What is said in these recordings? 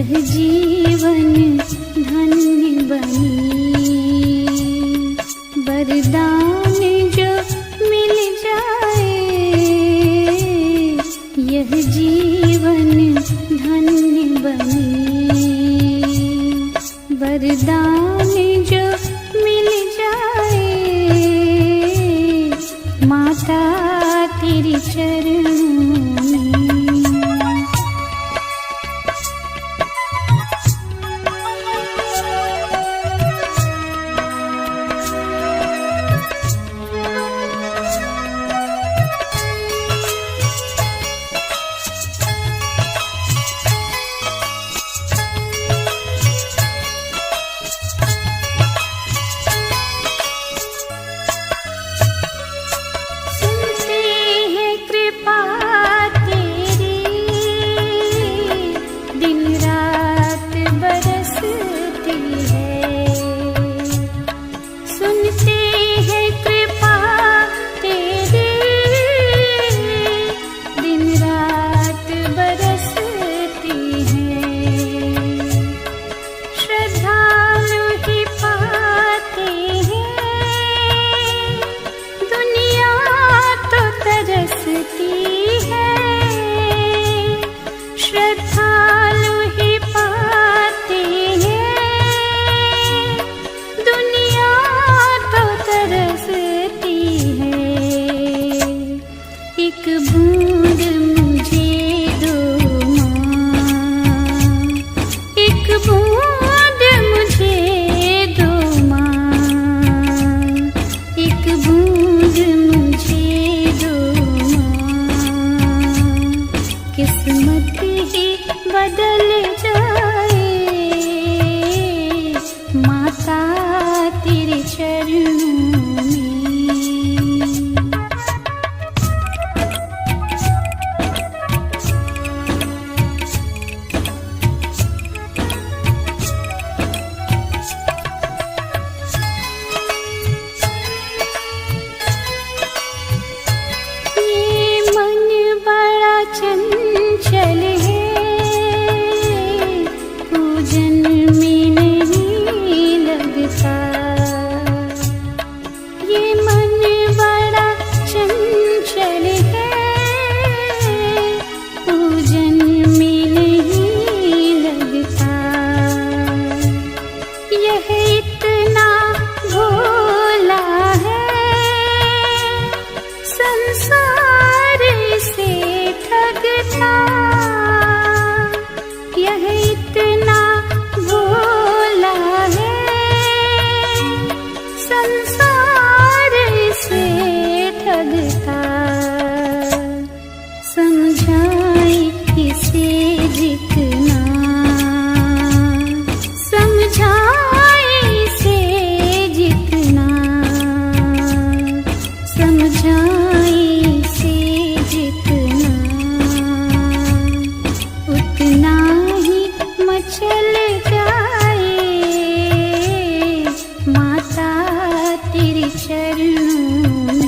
यह जीवन धन्य बनी, वरदान जो मिल जाए। यह जीवन धन्य बनी, वरदान जो मिल जाए। माता तेरे चरणों में। किस्मत ही बदल जाए। माता तेरे चरणों में। चंचल है, पूजन में नहीं लगता। ये मन बड़ा चंचल है, पूजन में नहीं लगता। यह इतना भोला है, संसार से ठगता। यह इतना भोला है, संसार से ठगता। समझाए इसे जितना, समझाए इसे जितना, समझाए इसे जितना, उतना ही मचल जाए। माता तेरे चरणों में।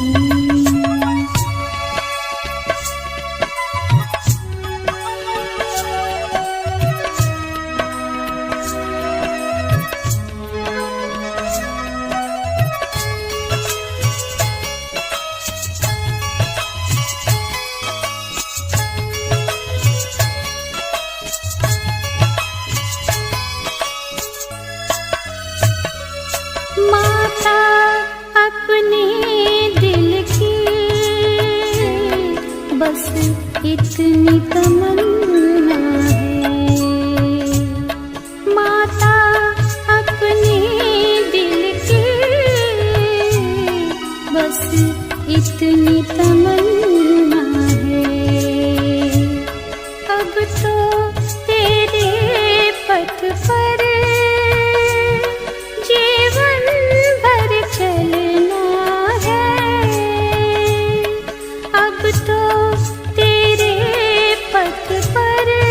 माता अपने दिल की बस इतनी तमन्ना है। माता अपने दिल की बस इतनी तमन्ना है। अब तो तेरे पथ पर जीवन भर चलना है। अब तो तेरे पथ पर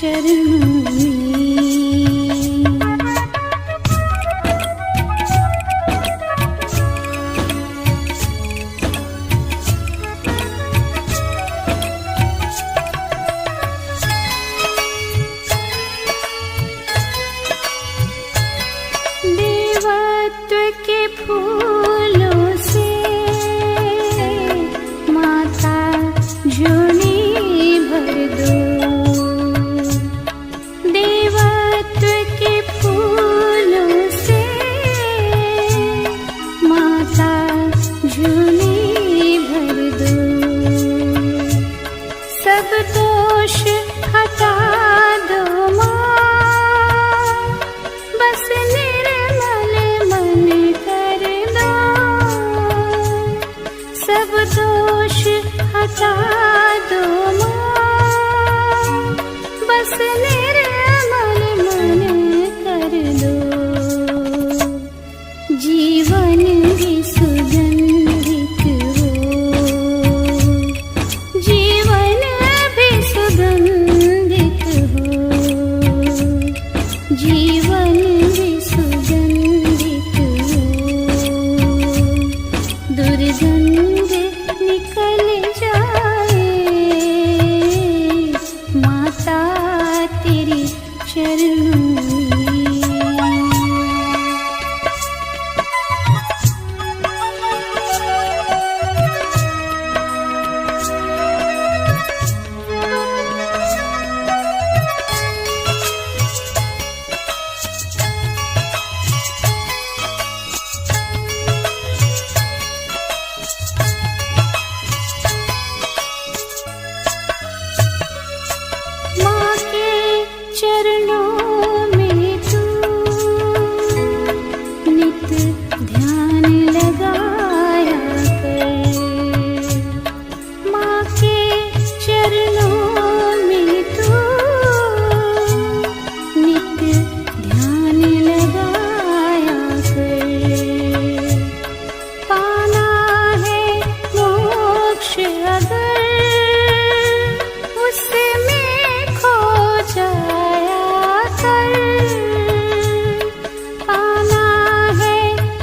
चरणों में। देवत्व के फूलों से माता झोली भर दो। देवत्व के फूलों से माता झोली भर दो। सब दोष हटा दो माँ, बस निर्मल मन कर दो। सब दोष हटा दो माँ, बस निर्मल मन कर दो। जीवन भी सुगंधित हो, जीवन भी सुगंधित हो, जीवन भी सुगंधित हो। दुर्गंध निकल जाए माता तेरी चरणों में। माँ के चरणों में तू नित ध्यान लगाया कर। माँ के चरणों में तू नित ध्यान लगाया कर। पाना है मोक्ष अगर उसमें खो जाया कर। पाना है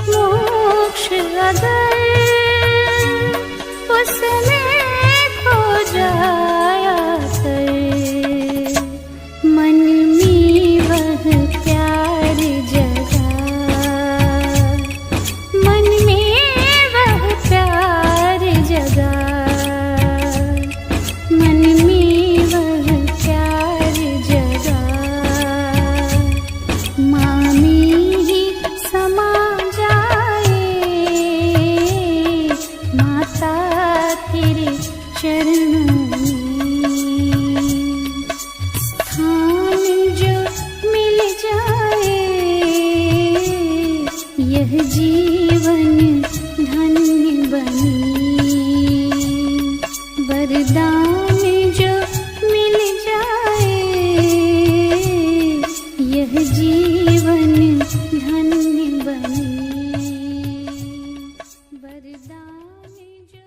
मोक्ष अगर उसमें खो जाया कर। मन में वह प्यार जगा, मन में वह प्यार जगा, मन में वह प्यार जगा। माँ में ही समा जाए माता तेरे चरणों में। स्थान जो मिल जाए यह जीवन धन्य बने। वरदान जो मिल जाए यह जीवन धन्य बने। वरदान जो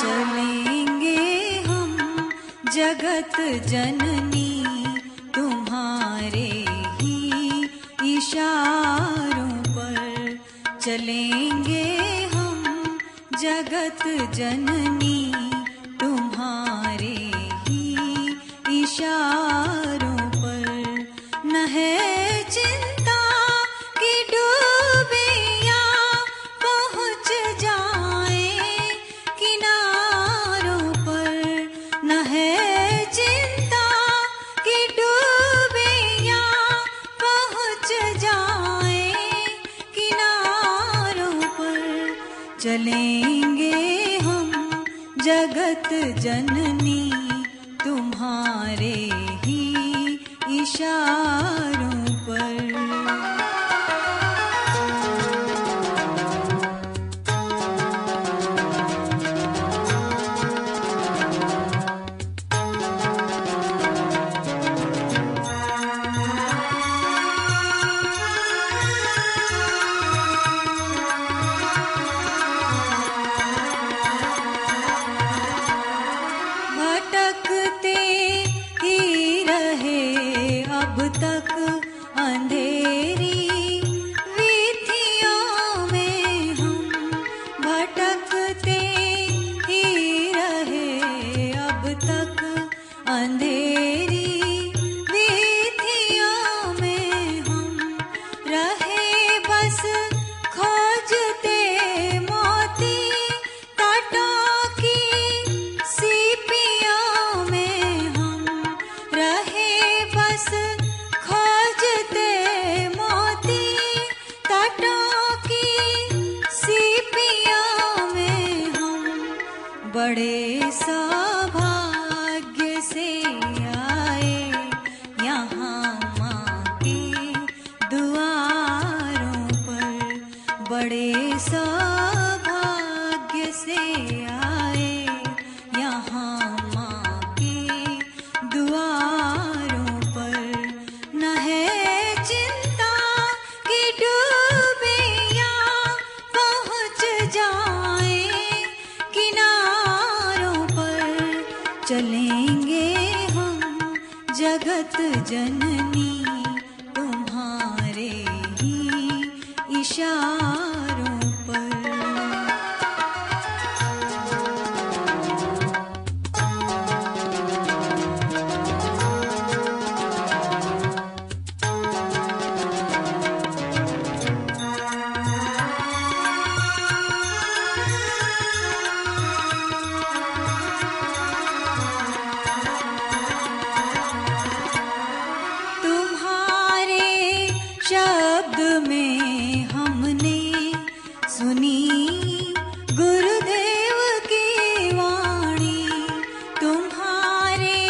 चलेंगे हम जगत जननी तुम्हारे ही इशारों पर। चलेंगे हम जगत जननी तुम्हारे ही इशारों पर। न है चिंता कि डूबे या पहुँच जाए किनारों पर। न है चिंता कि डूबे या पहुँच जाए किनारों पर। चलेंगे हम जगत जननी तुम्हारे ही इशारों पर। बड़े सौभाग्य से आए यहाँ माँ के दुआरों पर, बड़े सौभाग्य से आए यहाँ माँ के दुआरों पर। न है चिंता कि डूबे या पहुँच जाए किनारों पर, चलेंगे हम जगत जननी तुम्हारे ही इशारों पर। शब्द में हमने सुनी गुरुदेव की वाणी, तुम्हारे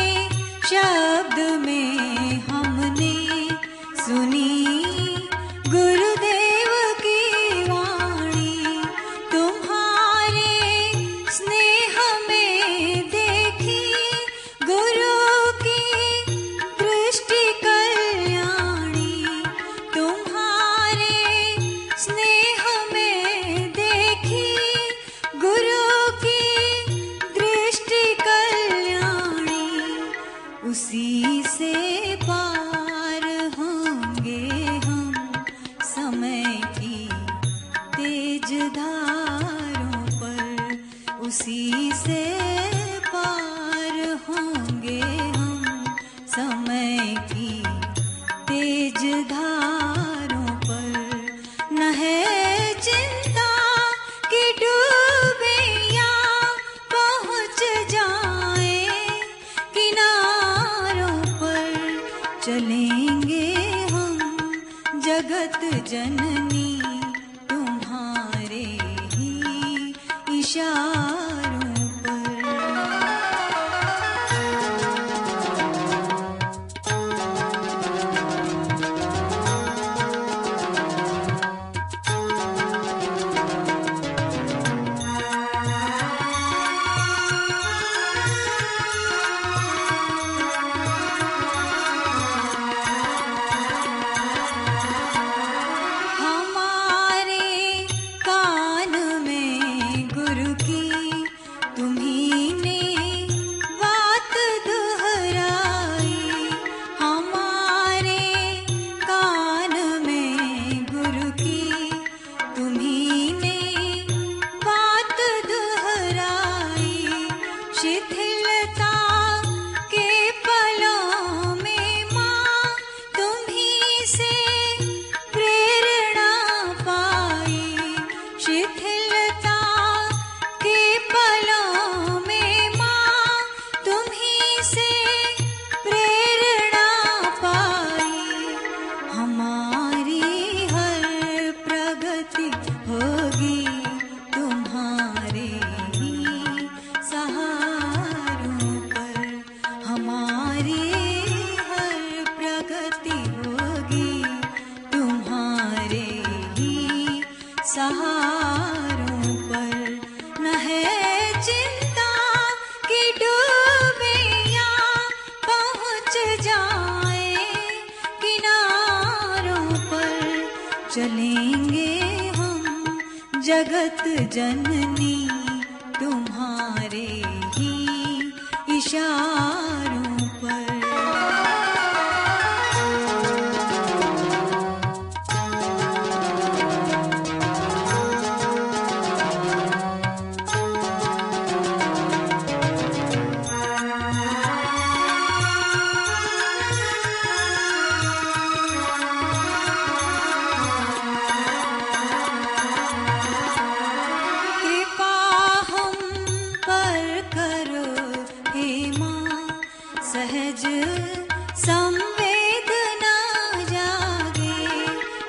शब्द में हमने सुनी गुरुदेव की वाणी, तुम्हारे स्नेह में देखी गुरु की दृष्टि कल्याणी, तुम्हारे स्नेह में देखी गुरु की दृष्टि कल्याणी, उसी से पार होंगे हम समय की तेज धारों पर, उसी से पार होंगे हम समय की तेज धारों पर। न है चिंता कि डूबे या पहुँच जाए किनारों पर, चलेंगे हम जगत जननी तुम्हारे ही इशारों पर। हमारे कान में गुरु की तुम्हीं ने बात दोहराई, हमारे कान में गुरु की तुम्हीं ने बात दोहराई, शिथिलता के पलों में माँ तुम्हीं से प्रेरणा पाई, शिथिलता के पलों में माँ तुम्हीं से प्रेरणा पाई, हमारी हर प्रगति होगी तुम्हारे ही सहारों पर, हमारी हर प्रगति होगी तुम्हारे ही सहारों पर। न है चिंता कि डूबे या पहुँच जाए किनारों पर, चलेंगे हम जगत जननी तुम्हारे ही इशारों पर। कृपा हम पर करो हे माँ, सहज संवेदना जागे,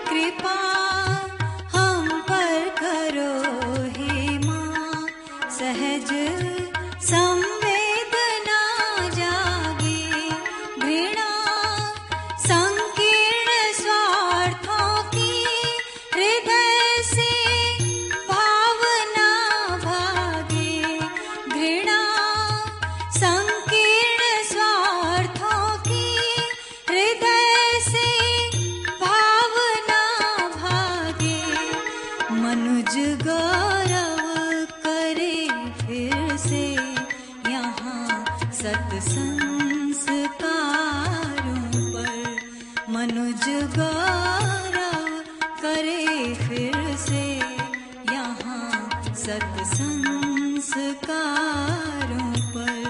कृपा हम पर करो हे माँ, सहज से यहाँ सत्संस्कारों पर मनुज गौरव करे फिर से यहाँ सत्संस्कारों पर।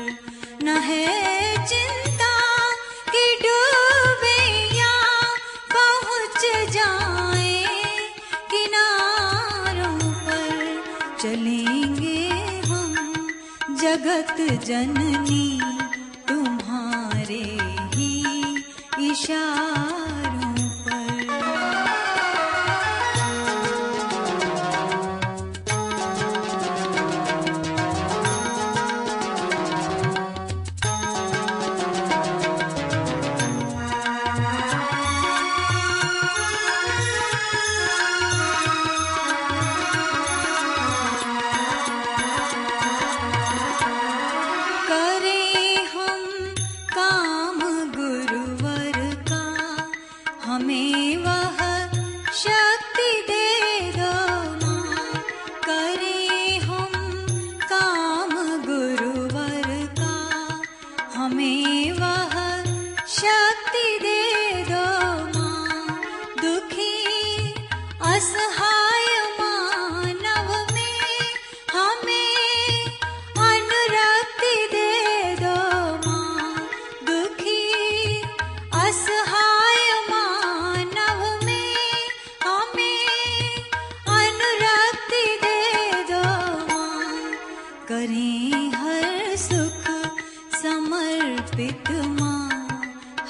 न है चिंता कि डूबे या पहुँच जाए किनारों पर, चलेंगे हम जगत जननी तुम्हारे ही इशारों पर।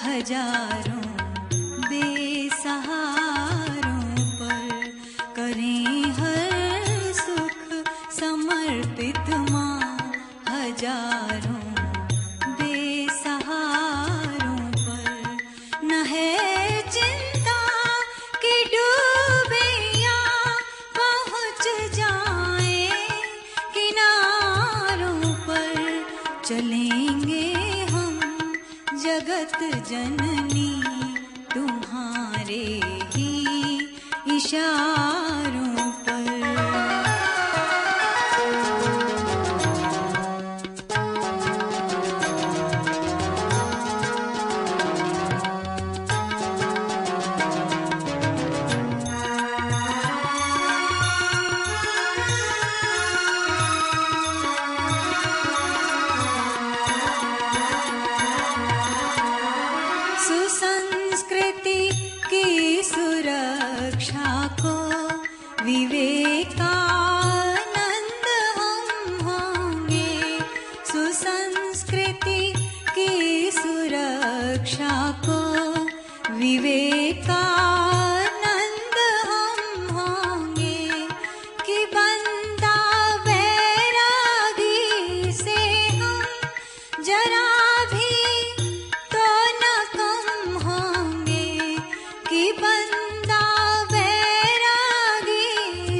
हजारों बेसहारों पर करें हर सुख समर्पित माँ, हजारों बेसहारों पर। न है चिंता कि डूबे या पहुँच जाए किनारों पर, चलेंगे हम जगत जननी तुम्हारे ही इशारों पर। सुसंस्कृति की सुरक्षा को विवेकानंद हम होंगे, सुसंस्कृति की सुरक्षा को विवेकानंद हम होंगे, कि बंदा बैरागी से हम जरा भी तो न कम होंगे, कि बंदा बैरागी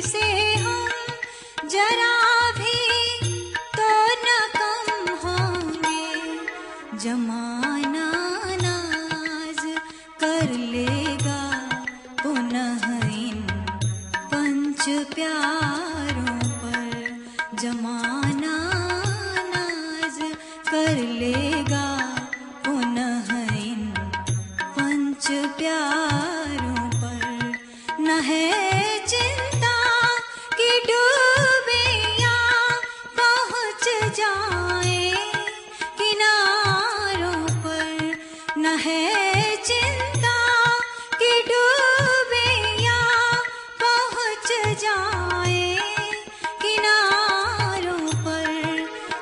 से हम जरा भी तो न कम होंगे। जमाना नाज कर लेगा पुनः इन पंच प्यारों पर, जमाना नाज कर लेगा पुनः इन पंच प्यारों पर। न है चिंता कि डूबे या पहुँच जाए किनारों पर, न है चिंता कि डूबे या पहुँच जाए किनारों पर,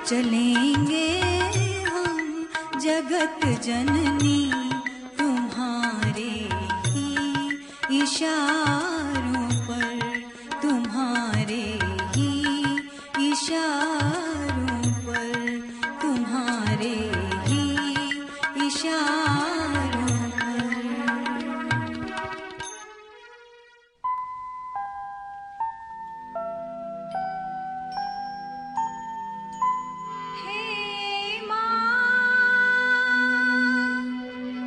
चलेंगे हम जगत जननी तुम्हारे ही इशारों पर, तुम्हारे ही इशारों पर, तुम्हारे ही इशारों पर। हे माँ,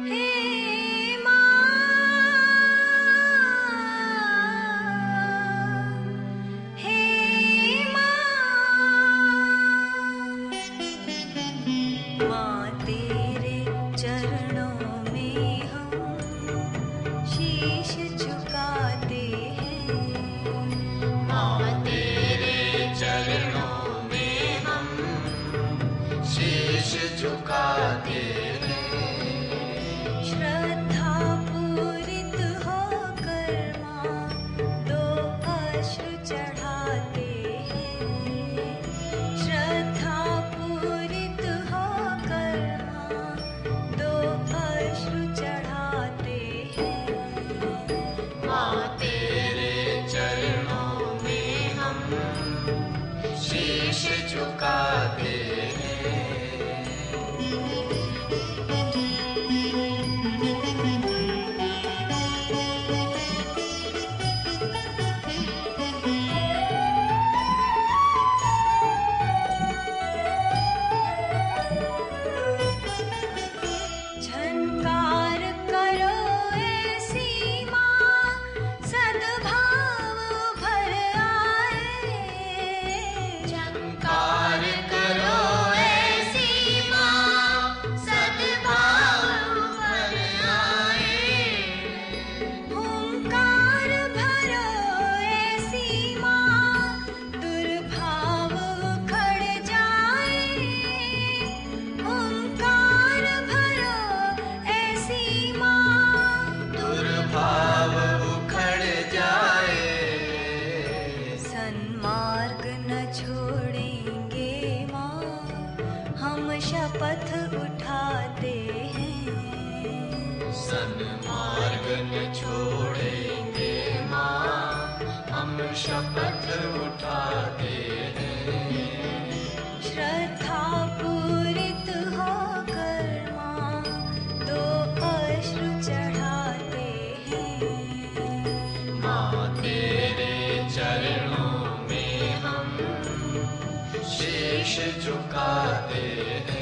हे माँ, शीश झुकाते हैं। श्रद्धा पूरित होकर माँ दो अश्रु चढ़ाते हैं। श्रद्धा पूरित होकर माँ दो अश्रु चढ़ाते हैं। माँ तेरे चरणों में हम शीश झुकाते हैं। झंकार करो ऐसी माँ सद्भाव भर आए। झंकार करो ऐसी माँ सद्भाव भर आए। हुंकार भरो ऐसी माँ दुर्भाव उखड़ जाए। हुंकार भरो ऐसी माँ दुर्भाव उखड़ जाए। सन्मार्ग न छोड़ेंगे माँ हम शपथ उठाते हैं। सन्मार्ग न छोड़ेंगे माँ हम शपथ उठाते हैं। श्रद्धा पूरित होकर माँ दो अश्रु चढ़ाते हैं। माँ तेरे चरणों में हम शीश झुकाते हैं।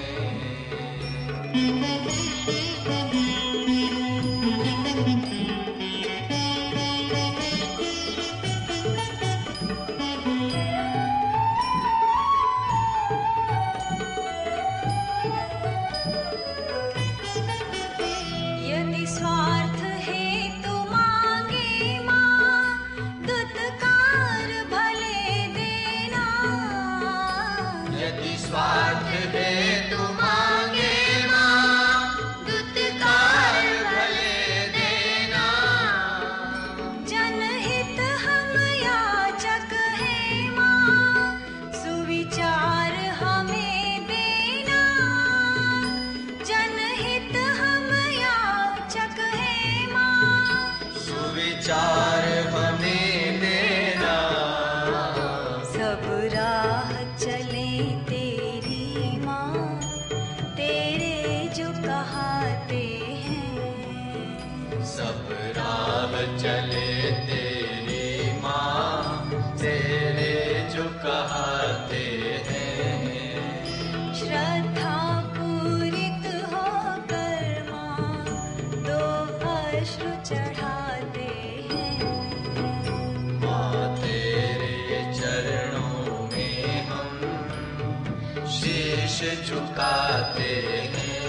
यदि स्वार्थ हेतु मांगे माँ दुत्कार भले देना। यदि स्वार्थ हेतु मांगे माँ दुत्कार भले देना। जनहित हम याचक हैं माँ सुविचार हमें देना। जनहित हम याचक हैं माँ सुविचार हमें देना। सब राह चले तेरी माँ तेरे जो कहाते हैं। सब राह चले तेरी माँ तेरे जो कहाते हैं। श्रद्धा पूरित होकर माँ दो अश्रु चढ़ाते हैं। माँ तेरे चरणों में हम शीश झुकाते हैं।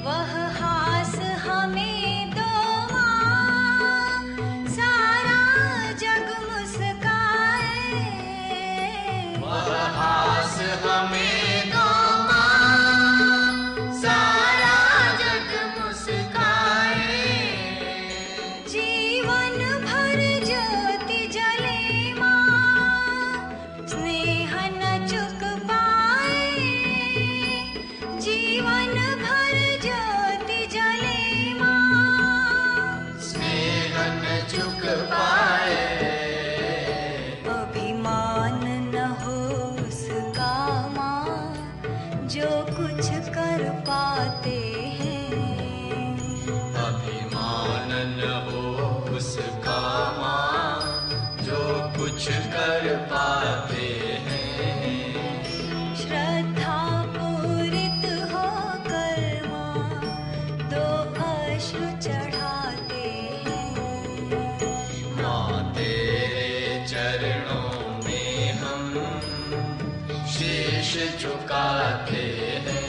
वह हास हमें दो माँ सारा जग मुस्काए। वह हास हमें दो माँ सारा जग मुस्काए। जीवन भर ज्योति जले माँ स्नेह न चुक पाए। जीवन भर ज्योति जले माँ स्नेह न चुक पाए। अभिमान न हो उसका माँ जो कुछ कर पाते हैं। अभिमान न हो उसका माँ जो कुछ कर पाते हैं। श्रद्धा पूरित होकर माँ दो अश्रु चढ़ाते हैं। माँ तेरे चरणों में हम शीश झुकाते हैं।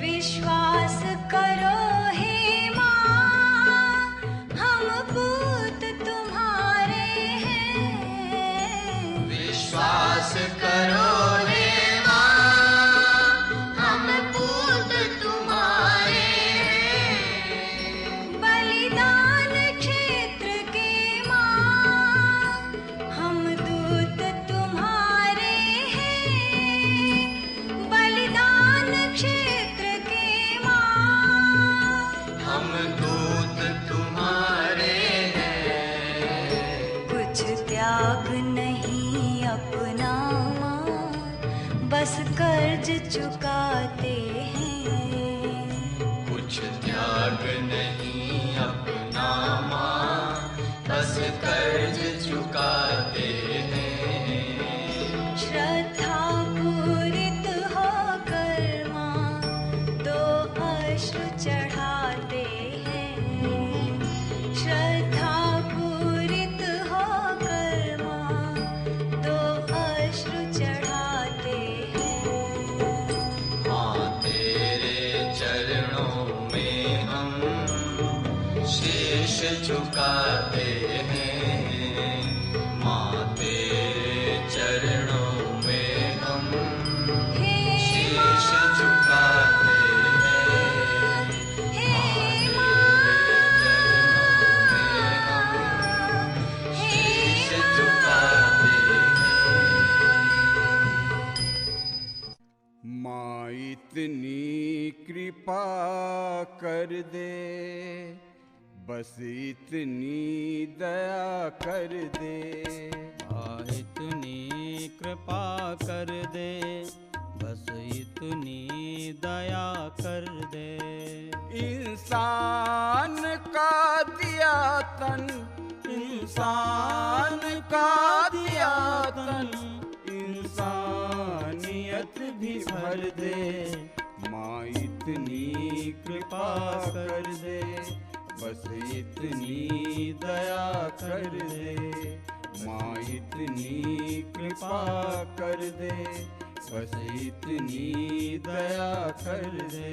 विश्वास करो हे माँ, हम पूत तुम्हारे हैं। विश्वास करो हे माँ, हम पूत तुम्हारे हैं। बलिदान क्षेत्र के माँ, हम दूत तुम्हारे हैं। बलिदान क्षेत्र के माँ, हम दूत तुम्हारे हैं। कुछ त्याग नहीं अपना माँ, बस कर्ज चुकाते हैं। कुछ त्याग नहीं अपना माँ, बस कर्ज चुकाते हैं। श्रद्धा पूरित होकर माँ, दो अश्रु चढ़ाते हैं। श्रद्धा पूरित होकर माँ, दो अश्रु चढ़ाते हैं। माँ तेरे चरणों में हम शीश झुकाते हैं। माँ तेरे चरणों में हम हे शीश झुकाते हैं। हे शीश झुकाते माँ इतनी कृपा कर दे, बस इतनी दया कर दे। इतनी कृपा कर दे, बस इतनी दया कर दे। इंसान का दिया तन, इंसान का दिया तन, इंसानियत भी भर दे। माँ इतनी कृपा कर दे, बस इतनी दया कर दे। माँ इतनी कृपा कर दे, बस इतनी दया कर दे।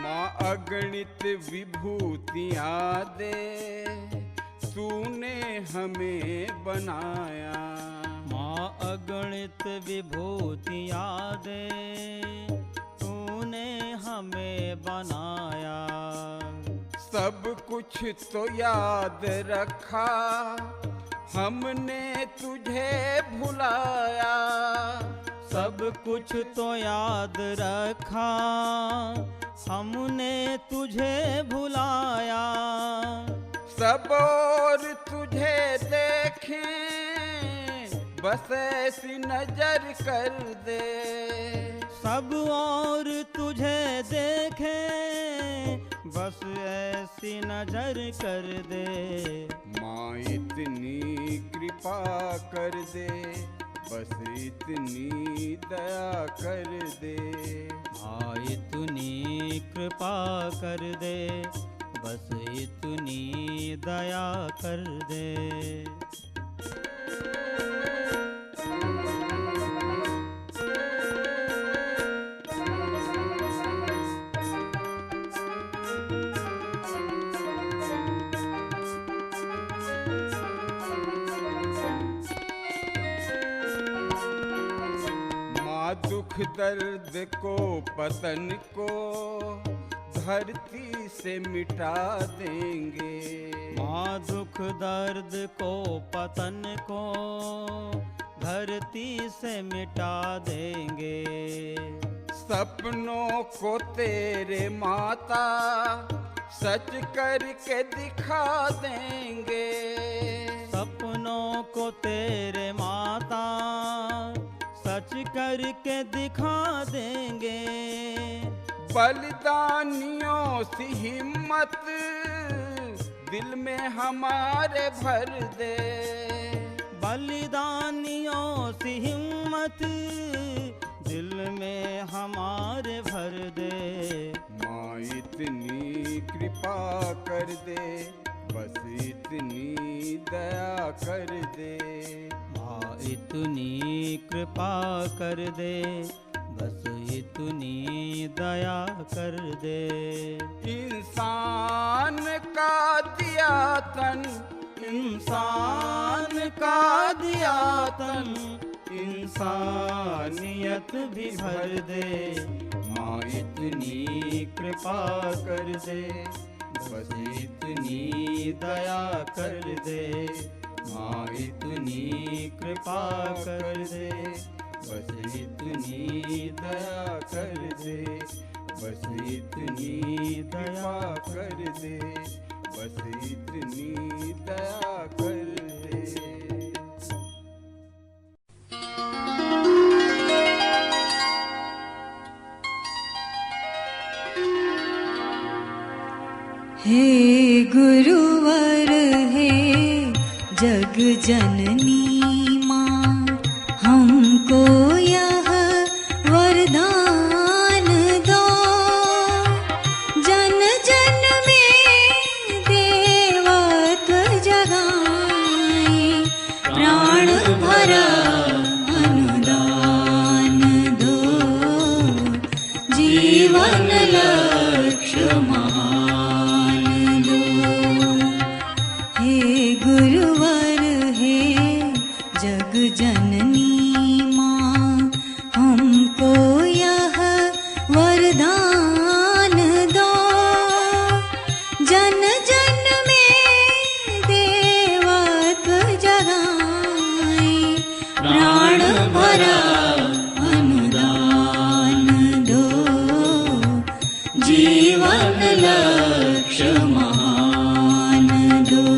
माँ अगणित विभूतियाँ दे, तूने हमें बनाया। माँ अगणित विभूतियाँ दे, तूने हमें बनाया। सब कुछ तो याद रखा, हमने तुझे भुलाया। सब कुछ तो याद रखा, हमने तुझे भुलाया। सब और तुझे देखें, बस ऐसी नजर कर दे। सब और तुझे देखें, बस ऐसी नजर कर दे। माँ इतनी कृपा कर दे, बस इतनी दया कर दे। हाँ इतनी कृपा कर दे, बस इतनी दया कर दे। माँ दुख दर्द को पतन को धरती से मिटा देंगे। माँ दुख दर्द को पतन को धरती से मिटा देंगे। सपनों को तेरे माता सच करके दिखा देंगे। सपनों को तेरे माता सच करके दिखा देंगे। बलिदानियों सी हिम्मत दिल में हमारे भर दे। बलिदानियों सी हिम्मत दिल में हमारे भर दे। माँ इतनी कृपा कर दे, बस इतनी दया कर दे। माँ इतनी कृपा कर दे, बस इतनी दया कर दे। इंसान का दिया तन, इंसान का दिया तन, इंसानियत भी भर दे। माँ इतनी कृपा कर दे, बस इतनी दया कर दे। माँ इतनी कृपा कर दे, बस इतनी दया कर दे। बस इतनी कृपा कर दे, बस इतनी दया कर दे। हे गुरुवर हे जग जननी माँ, हमको यह वरदान दो। जन जन में देवत्व जगाए, प्राण भरा अनुदान दो। जीवन लक्ष्य महान दो। हे गुरुवर हे जग जननी माँ, हमको यह वरदान दो। जन जन में देवत्व जगाए, प्राण भरा अनुदान दो। जीवन लक्ष्य महान दो।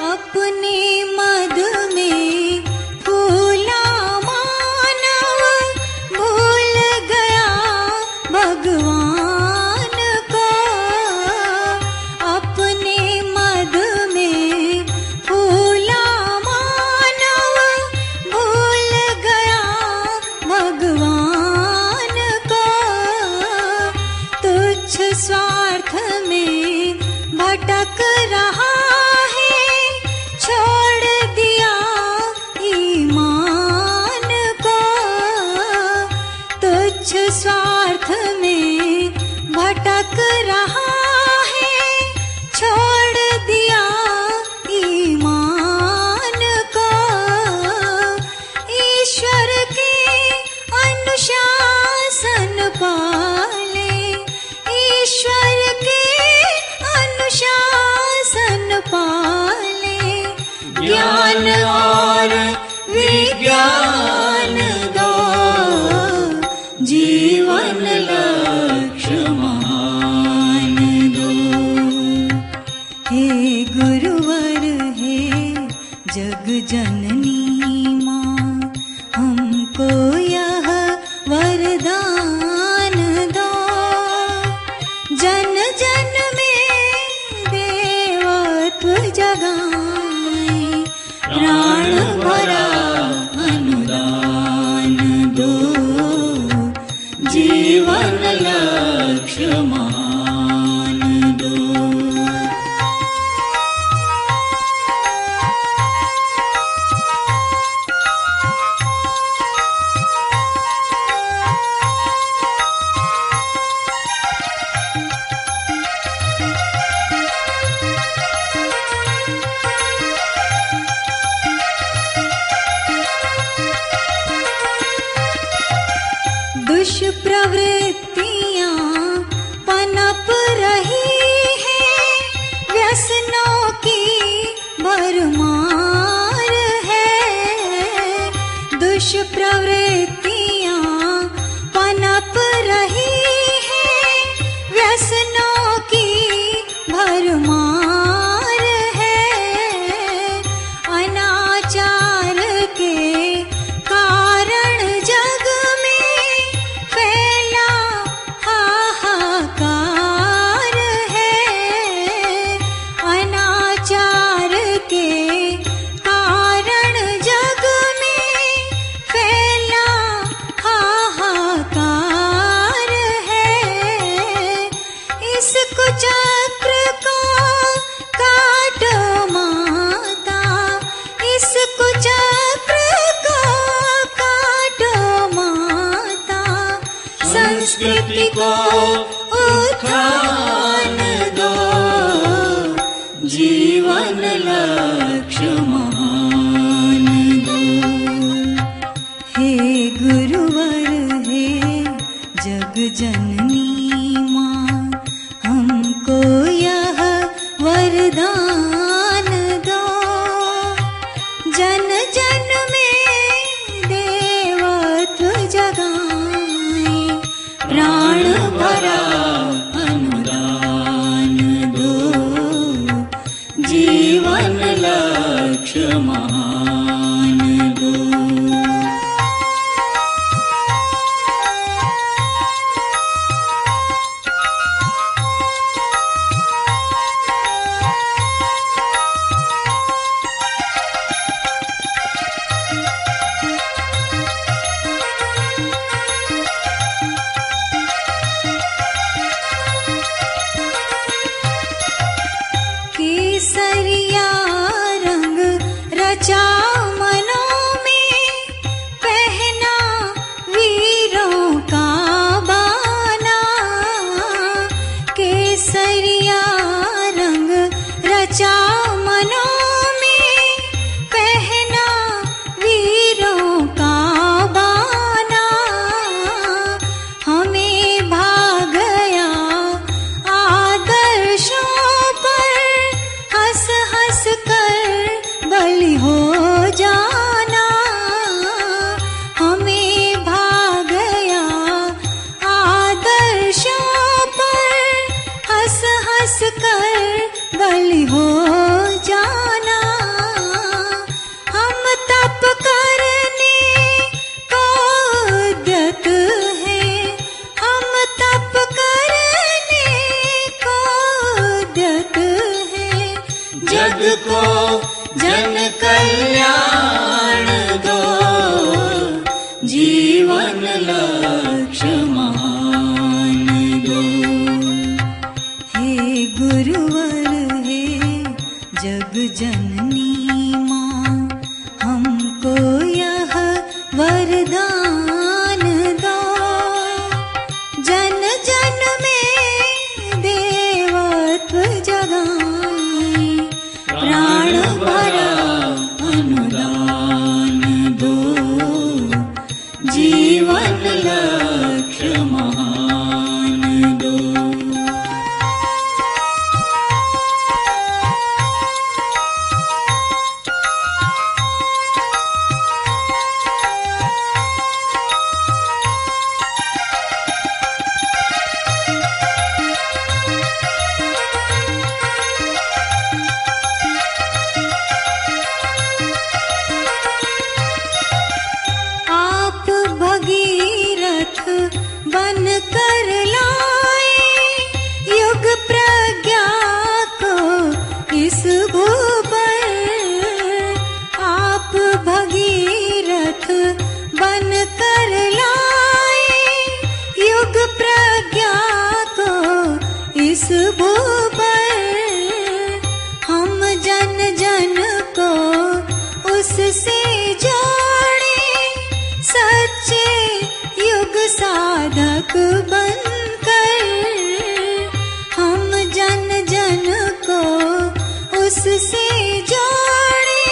अपने मद में फूला मानव, भूल गया भगवान को। अपने मद में फूला मानव, भूल गया भगवान को। तुच्छ स्वार्थ में भटक रहा है, छोड़ दिया ईमान को। तुच्छ स्वार्थ में भटक रहा है, छोड़ दिया ईमान को। ईश्वर के अनुशासन पाले, ईश्वर के अनुशासन पाले। ज्ञान और विज्ञान दो, जीवन लक्ष्य महान दो। हे गुरुवर हे जग जननी माँ, हमको यह वरदान दो। जन जन में देवत्व जगाए, प्राण भरा अनुदान दो। जीवन लक्ष्य महान दो। दुष्प्रवृत्तियां पनप रही है, व्यसनों की भरमार है। दुष्प्रवृत्तियां पनप रही है, व्यसनों की भरमार है। अनाचार के कारण जग में फैला हाहाकार है। अनाचार के कारण जग में फैला हाहाकार है। इस कुचक्र को काटो माता, इस कुचक्र को काटो माता। संस्कृति को उत्थान दो, जीवन लक्ष्य महान दो। हे गुरुवर हे जग जननी माँ, हमको यह वरदान दो। जन जन में देवत्व जगाए, प्राण भरा अनुदान दो, जीवन लक्ष्य महान दो। केसरिया रंग रचा मनों में, पहना वीरों का बाना। केसरिया रंग रचा मनों में, पहना वीरों का बाना। हमें भाग गया आदर्शों पर, हंस हंस कर बलि हो जाना। हमें भाग गया आदर्शों पर, हंस हंस कर बलि हो जाना। हम तप करने को उद्यत हैं, हम तप करने को उद्यत हैं। जग को जन कल्याण दो, जीवन लक्ष्य महान दो। हे गुरुवर हे जग जननी माँ, हमको यह वरदान दो। जन जन में देवत्व जगाए, प्राण भरा अनुदान दो, जीवन लक्ष्य महान दो। आप भगीरथ बन कर लाए, युग प्रज्ञा को इस भूपर। आप भगीरथ बन कर लाए, युग प्रज्ञा को इस भूपर। हम जन जन को उससे जोड़े, सच्चे युग साधक बनकर। हम जन जन को उससे जोड़े,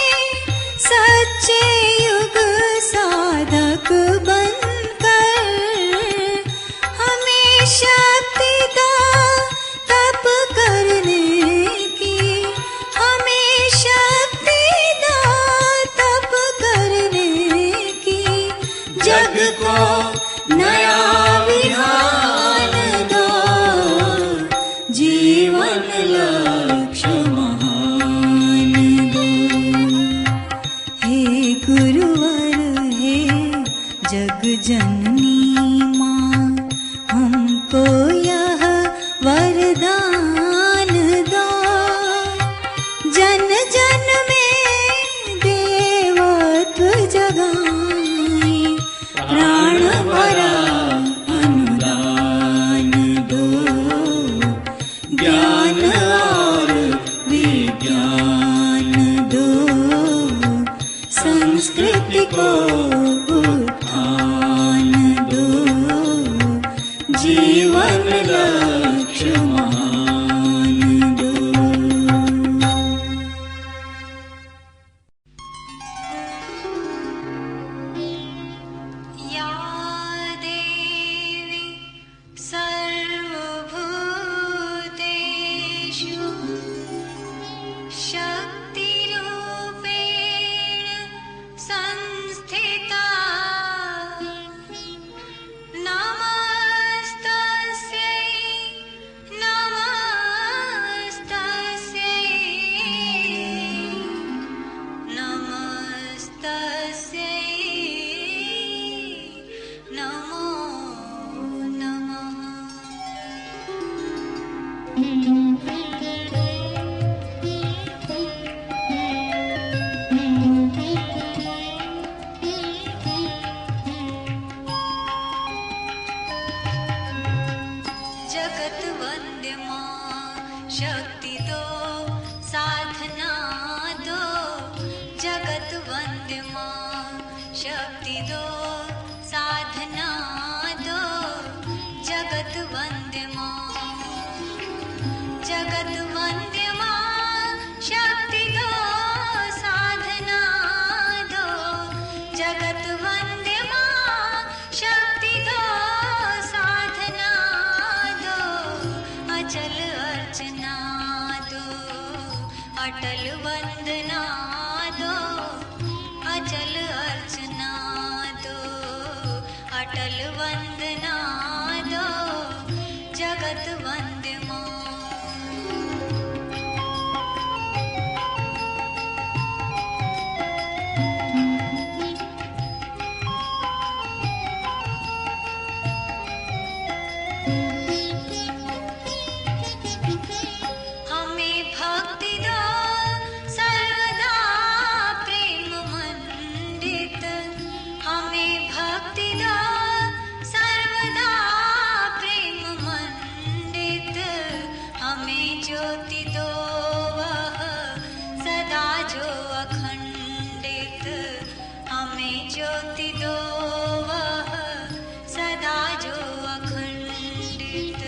सच्चे युग साधक बनकर। जग को नया विधान दो, जीवन लक्ष्य महान दो। हे गुरुवर हे जग जननी माँ, हमको यह वरदान दो, जन जन में देवत्व जगाए, प्राण भरा अनुदान दो, ज्ञान और विज्ञान दो, संस्कृति को उत्थान दो, जीवन लक्ष्य महान दो। या देवी सर्वभूतेषु शक्तिरूपेण संस्थिता, नमस्तस्यै नमस्तस्यै नमस्तस्यै नमो नमः। जगत वंद्य माँ शक्ति दो, साधना दो, जगत वंद्य माँ शक्ति दो, साधना दो, जगत वंद्य माँ, जगत वंद्य माँ शक्ति दो, साधना दो, जगत वंद्य माँ शक्ति दो, साधना दो, अचल अर्चना दो, अटल वंदना दो, अचल अर्चना दो, अटल वंदना दो, जगत वंद्य माँ। हमें भक्ति दो सर्वदा प्रेम मंडित, हमें भक्ति दो सर्वदा प्रेम मंडित, हमें ज्योति दो वह सदा जो अखंडित, हमें ज्योति दो वह सदा जो अखंडित,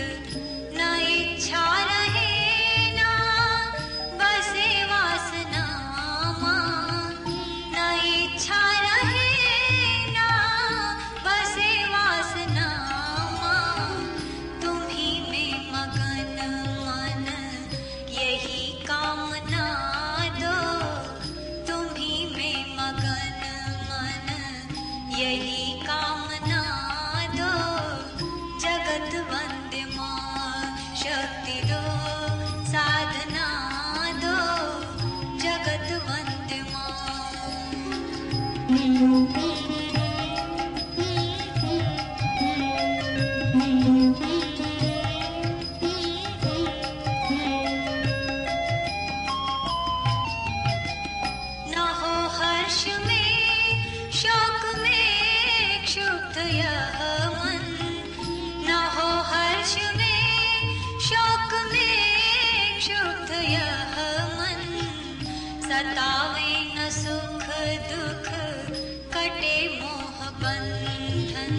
न इच्छा रहे ना बसे वासना माँ, न इच्छा रहे ना बसे वासना माँ, तुम्ही में मगन मन यही कामना दो, तुम्ही में मगन मन यही कामना दो, जगत वंद्य माँ शक्ति दो, साधना दो, जगत वंद्य माँ। न हो हर्ष में शोक में क्षुब्ध यह मन, न हो हर्ष में शोक में क्षुब्ध यह मन, सतावे न सुख दुख कटे मोह बंधन,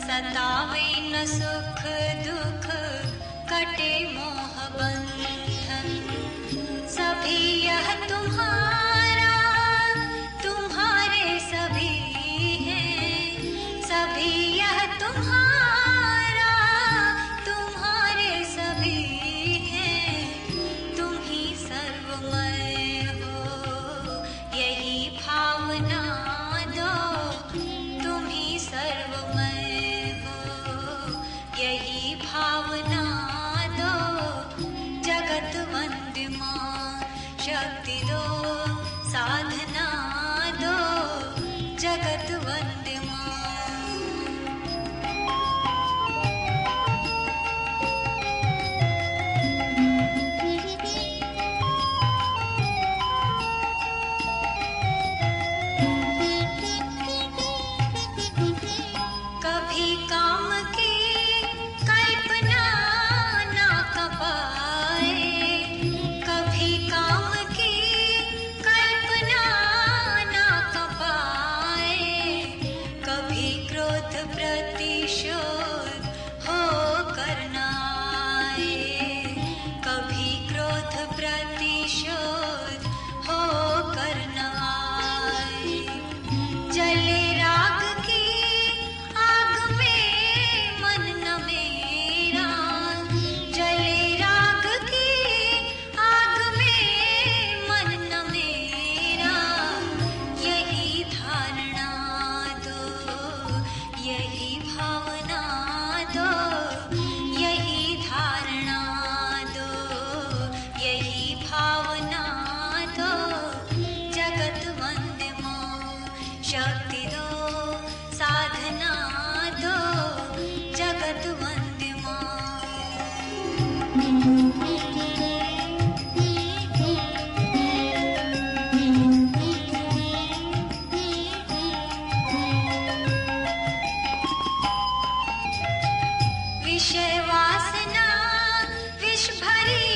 सतावे न सुख दुख कटे मोह बंधन, सभी यह तुम्हारा तुम्हारे सभी हैं, सभी यह तुम्हारा तुम्हारे सभी हैं, तुम ही सर्वमय हो यही भावना दो, तुम ही शक्ति दो साधना दो जगत वंदे मां। कभी काम की कल्पना ना कपाए, कभी काम की कल्पना ना कपाए, कभी क्रोध प्रतिशोध हो करना आए, कभी क्रोध प्रतिशोध हो करना आए। जले राग की आग में मन न मेरा, जले राग की आग में मन न मेरा, यही धारणा दो यही भावना दो, यही धारणा दो यही भावना दो जगत वंदे मां। शक्ति दो साधना दो जगत वंदे मां। विषय वासना विष भरी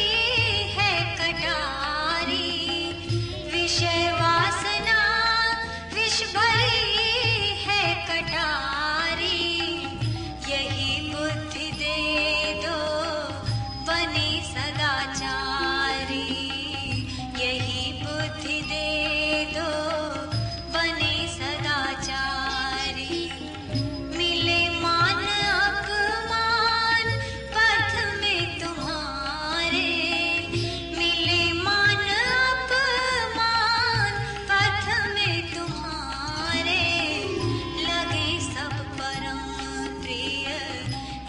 है कटारी, विषय वासना विष भरी है कटारी, यही बुद्धि दे दो बने सदाचारी, यही बुद्धि दे दो बने सदाचारी। मिले मान अपमान पथ में तुम्हारे, मिले मान अपमान पथ में तुम्हारे, लगे सब परम प्रिय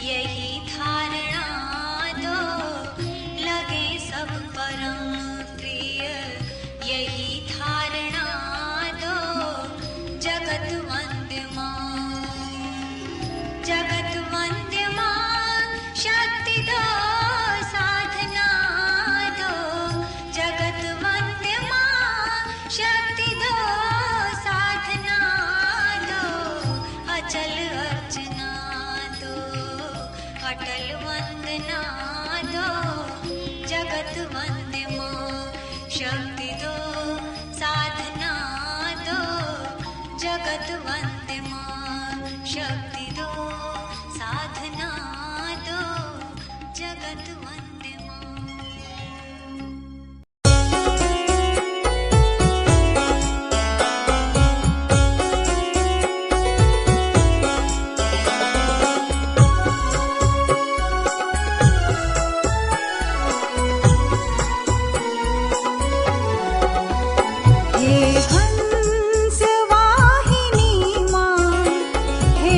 यही धारणा दो, लगे सब परम प्रिय यही धारणा दो जगत वंदे मां। जगत वंदे मां शक्ति दो साधना दो, जगत वंदे मां शक्ति दो साधना दो, अचल अर्चना दो अटल वंदना दो जगत वंदे मां। शक्ति दो साधना दो जगत वंदे मां। शक्ति दो साधना दो जगत वंदे मां। हे हंस वाहिनी मां, हे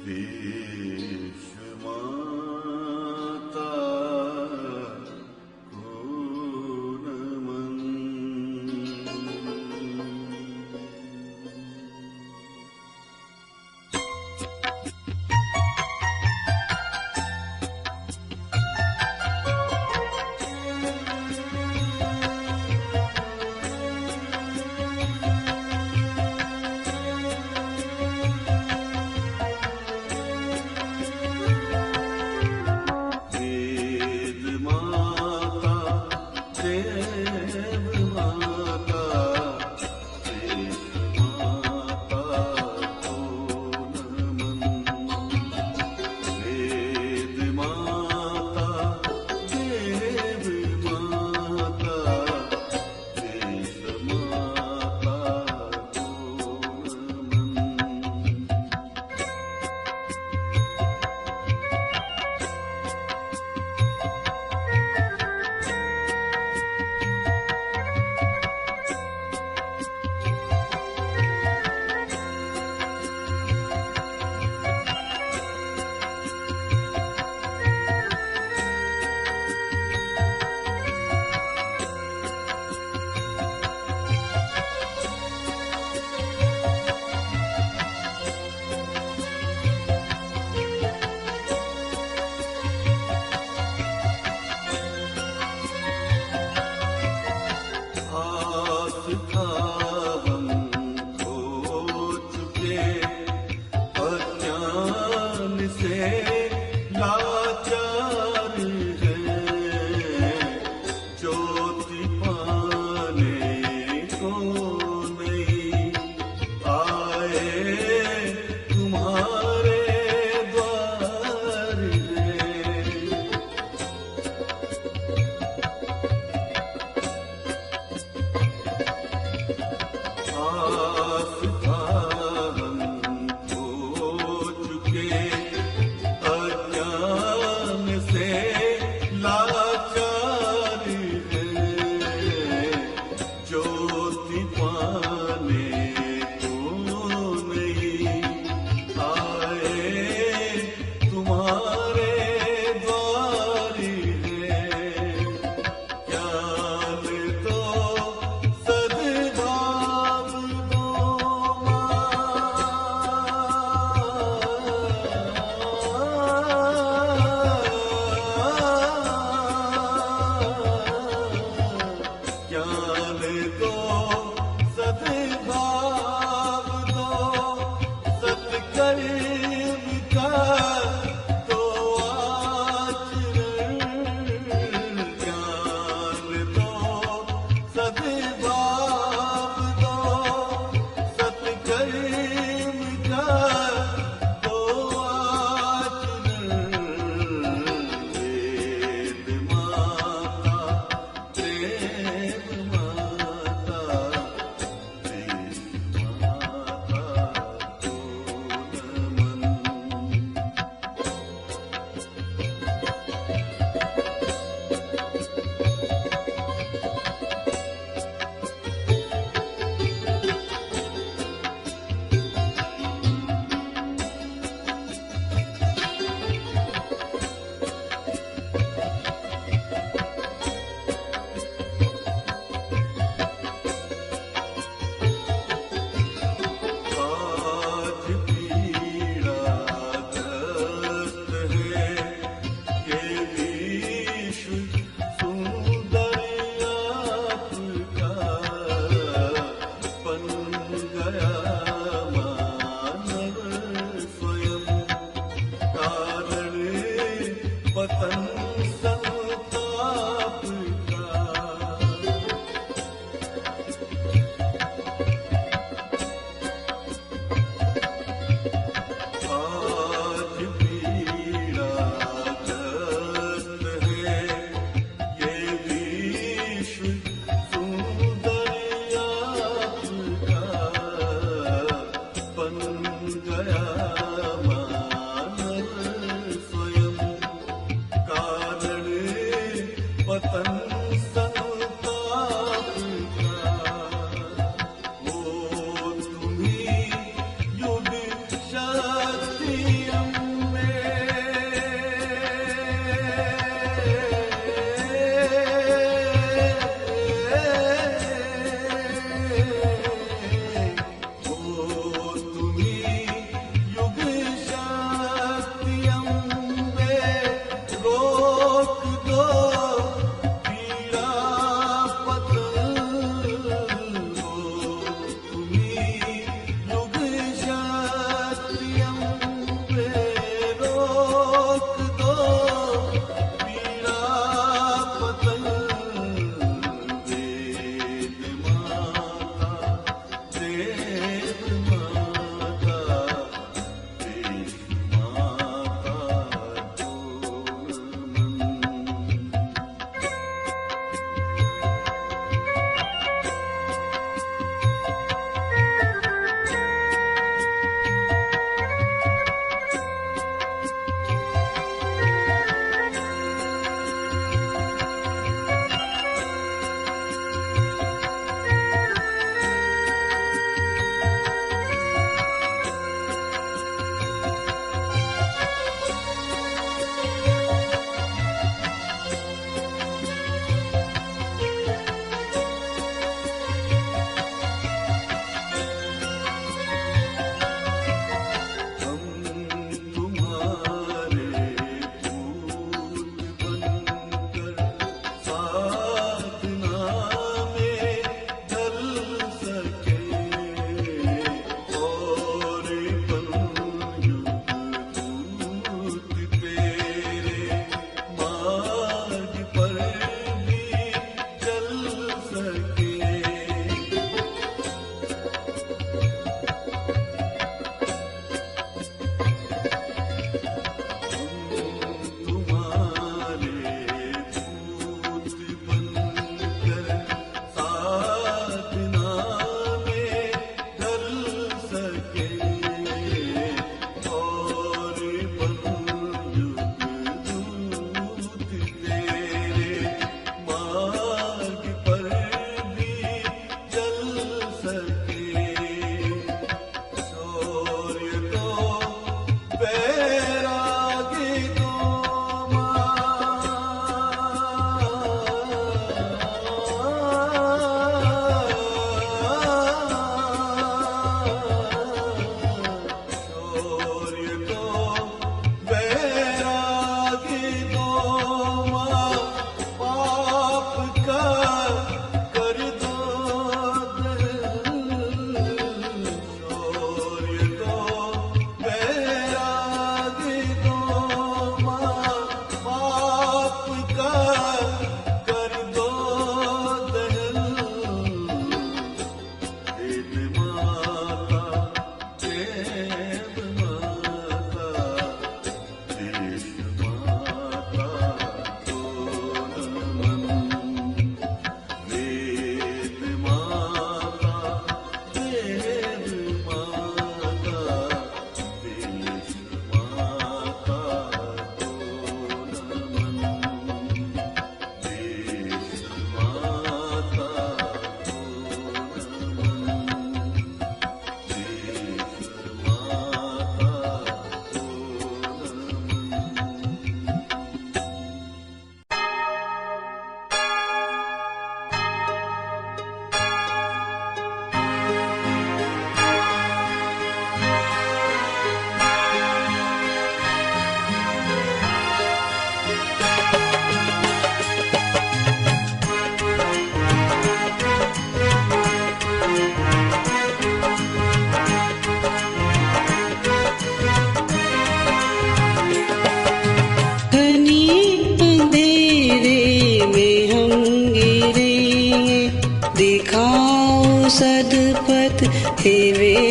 भीष्माता को नमन।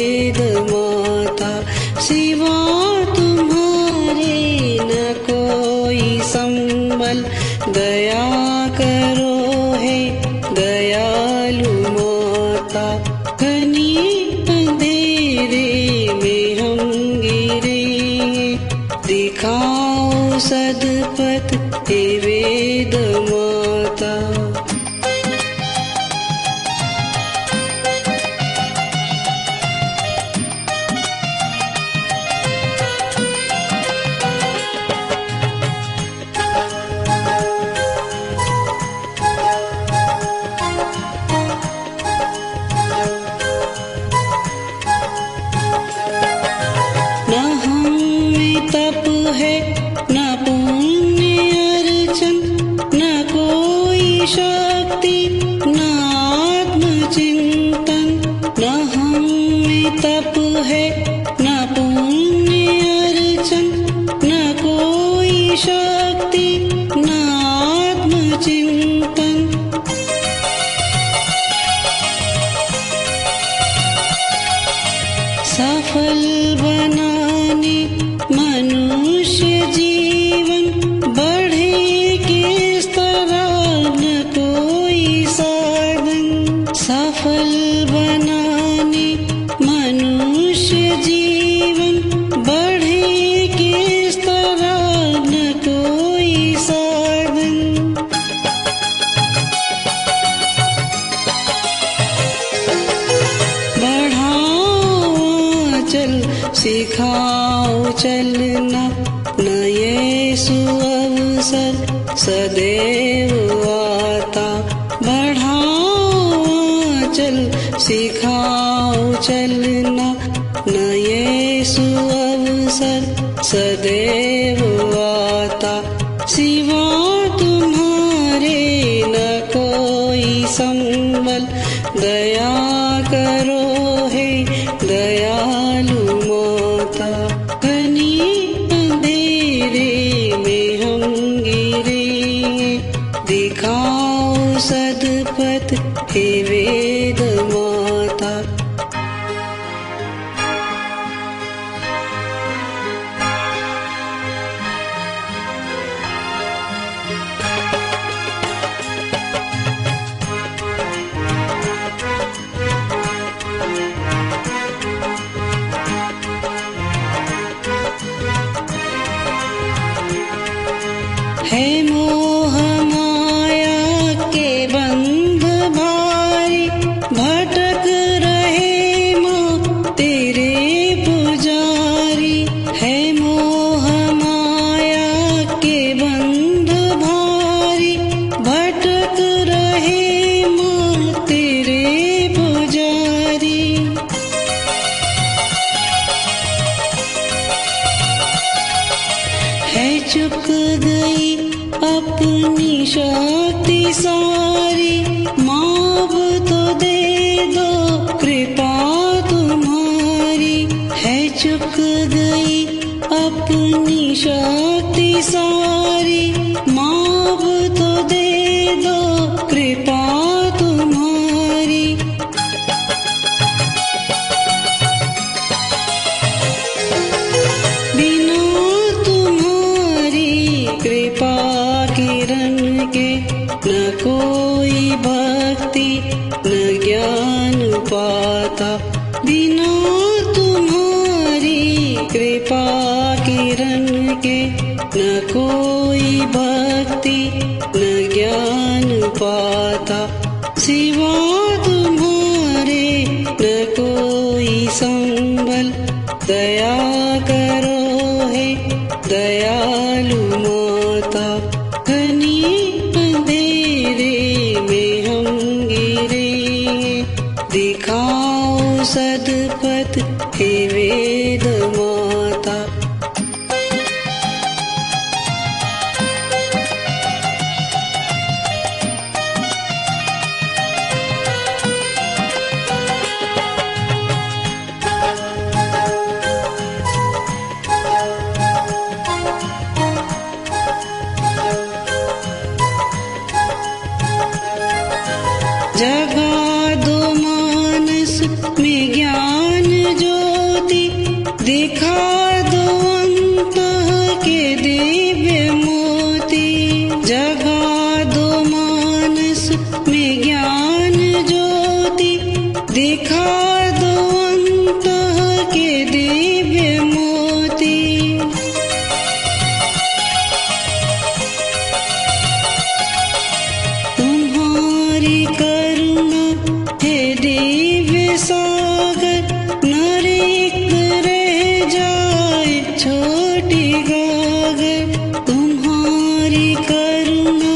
वेद माता। सिवा तुम्हारे न कोई संबल, दया करो है दयालु माता। घनी अंधेरे में हम गिरे, दिखाओ सदपथ हे वेद माता। न हम में तप है न पुण्य अर्चन, न कोई शक्ति न आत्मचिंतन। न हम में तप है न पुण्य अर्चन, न कोई शक्ति न आत्मचिंतन। सफल बनाने मनुष्य जीवन, बढ़े किस तरह न कोई साधन। सफल बनाने मनुष्य जीवन, बढ़े किस तरह न कोई साधन। चल सिखाओ चलना, न येसु अवसर सदैव आता। बढ़ाओ चल सिखाओ चलना, न येसु अवसर सदैव आता। सिवा तुम्हारे न कोई संबल, दया करो है दयालु माता। घनी अंधेरे में हम गिरे, दिखाओ सदपथ हे वेद माता। है मोह माया के बंध भारी, भटक रहे माँ तेरे पुजारी। है मोह माया के बंध भारी, भटक रहे माँ तेरे पुजारी। है चुक गई अपनी शक्ति सारी, माफ तो दे दो कृपा तुम्हारी। है चुक गई अपनी शक्ति सारी, माफ तो दे दो कृपा तुम्हारी। बिना तुम्हारी कृपा किरण के न कोई भक्ति न ज्ञान पाता। बिना तुम्हारी कृपा किरण के न कोई भक्ति न ज्ञान पाता। सिवा तुम्हारे न कोई संबल, दया करो है दयालु माता। घनी अंधेरे में हम गिरे, दिखाओ सदपथ हे वेद माता। जगा दो मानस में ज्ञान दिखा दो अंतः के दिव्य मोती, जगा दो मानस में ज्ञान ज्योति, दिखा दो अंतः के दिव्य मोती। तुम्हारी करुणा है दिव्य सागर, न रिक्त रह जाए छोटी गागर। तुम्हारी करुणा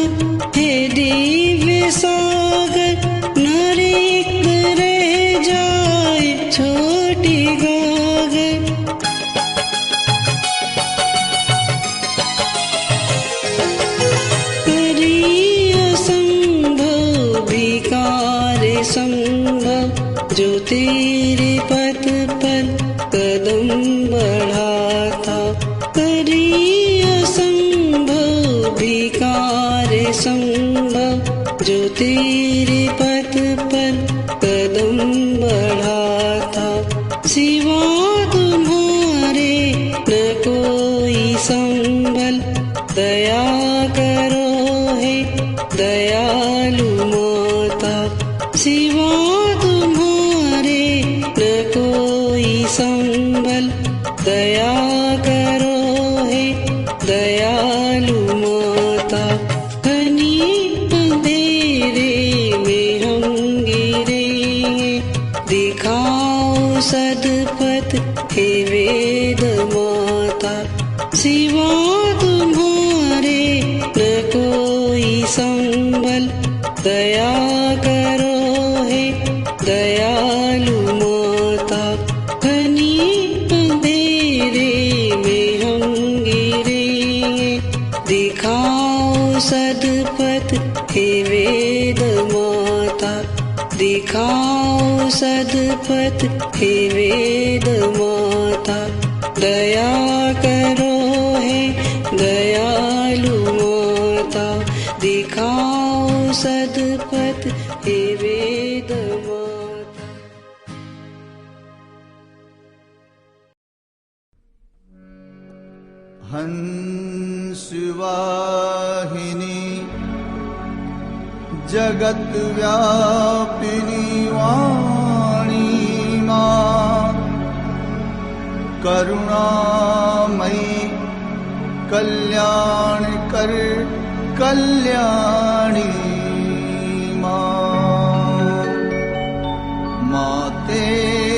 है दिव्य सागर, न रिक्त रह जाए छोटी गागर। करिय संभव विकार संभव, जो तेरे पथ पर कदम बढ़ाता। करिय संभव विकार संभव, जो तेरे पथ पर कदम बढ़ाता। सिवा तुम्हारे न कोई संबल, दया करो हे दयालु माता। सिवा तुम्हारे न कोई संबल, दया करो हे दयालु माता। घनी अंधेरे में हम गिरेंगे, दिखाओ सदपथ हे वेद माता। सिवा तुम्हारे न कोई संबल, दया करो हे दयालु माता। घनी अंधेरे में हम गिरेंगे, दिखाओ सदपथ हे वेद माता। दिखाओ सदपथ हे वेद माता। दया करो हे दयालु माता, दिखाओ सदपथ हे वेद माता। हंसवाहिनी जगत व्यापिनी वाणी मां, करुणामयी कल्याण कर कल्याणी मां। मातेश्वरी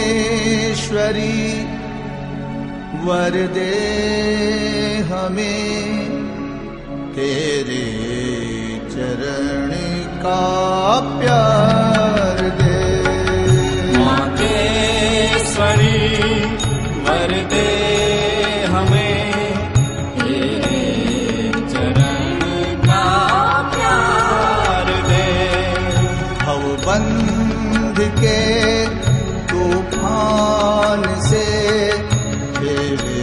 वर दे हमें, तेरे चरण का प्यार दे। मातेश्वरी वर दे हमें, तेरे चरण का प्यार दे। भवबंध के तूफान से तेरे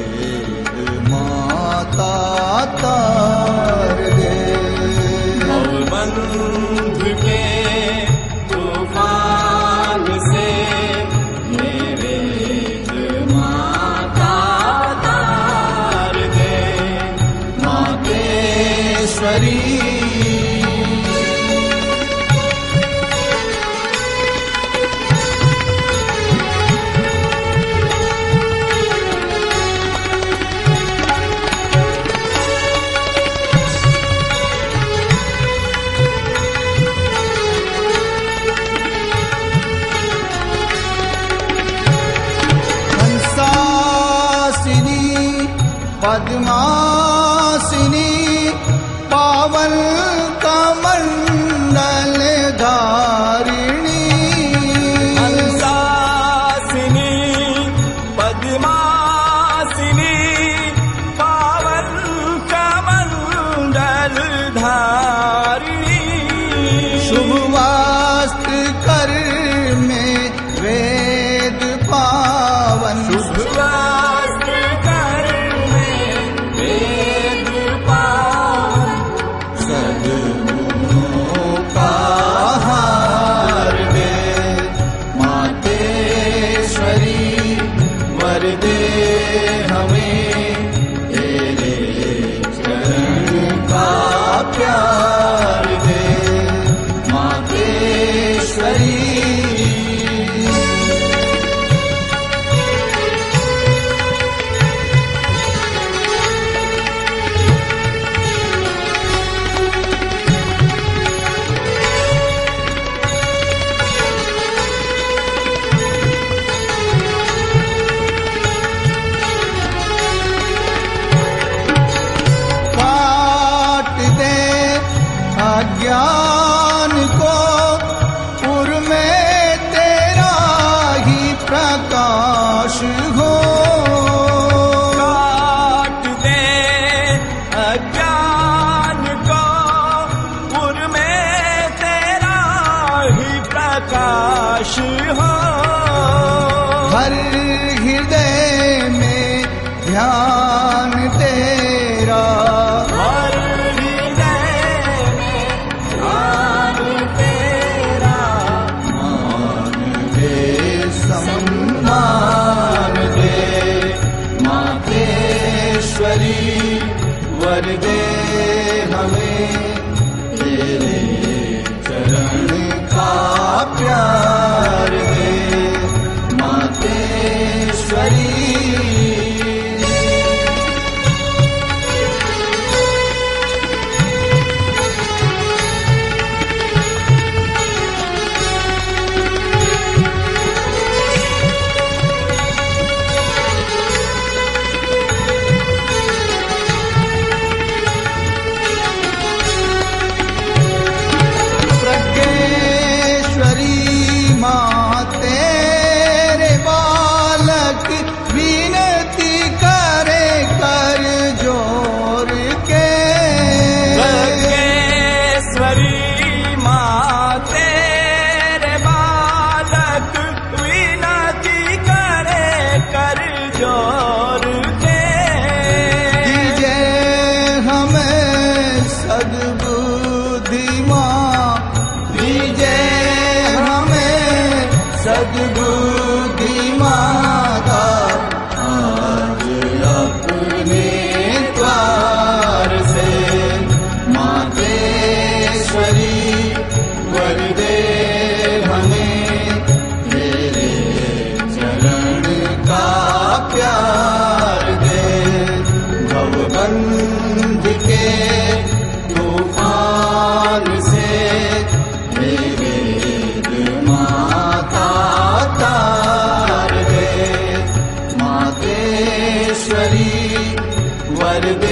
माता तार दे। भवबंध के तूफान से मेरे माता तार दे। मातेश्वरी पद्मासिनी पावन कमंडल धारिणी। हंसासिनी पद्मासिनी पावन कमंडल धारिणी। शुभ वस्त्र कर में वेद पावन, शुभ वस्त्र कर में वेद पावन। सद्गुणों का हार दे। मातेश्वरी वर दे हमें तेरे चरण का प्यार दे मातेश्वरी। ज्ञान को पुर में तेरा ही प्रकाश हो। काट दे अज्ञान को पुर में तेरा ही प्रकाश हो। हर हृदय में ध्यान तेरा वर दे हमें तेरे चरण का प्यार दे मातेश्वरी। सद्बुद्धि माता आज अपने द्वार से मातेश्वरी वर दे हमें तेरे चरण का प्यार दे। भवबंध के तूफान से वर दे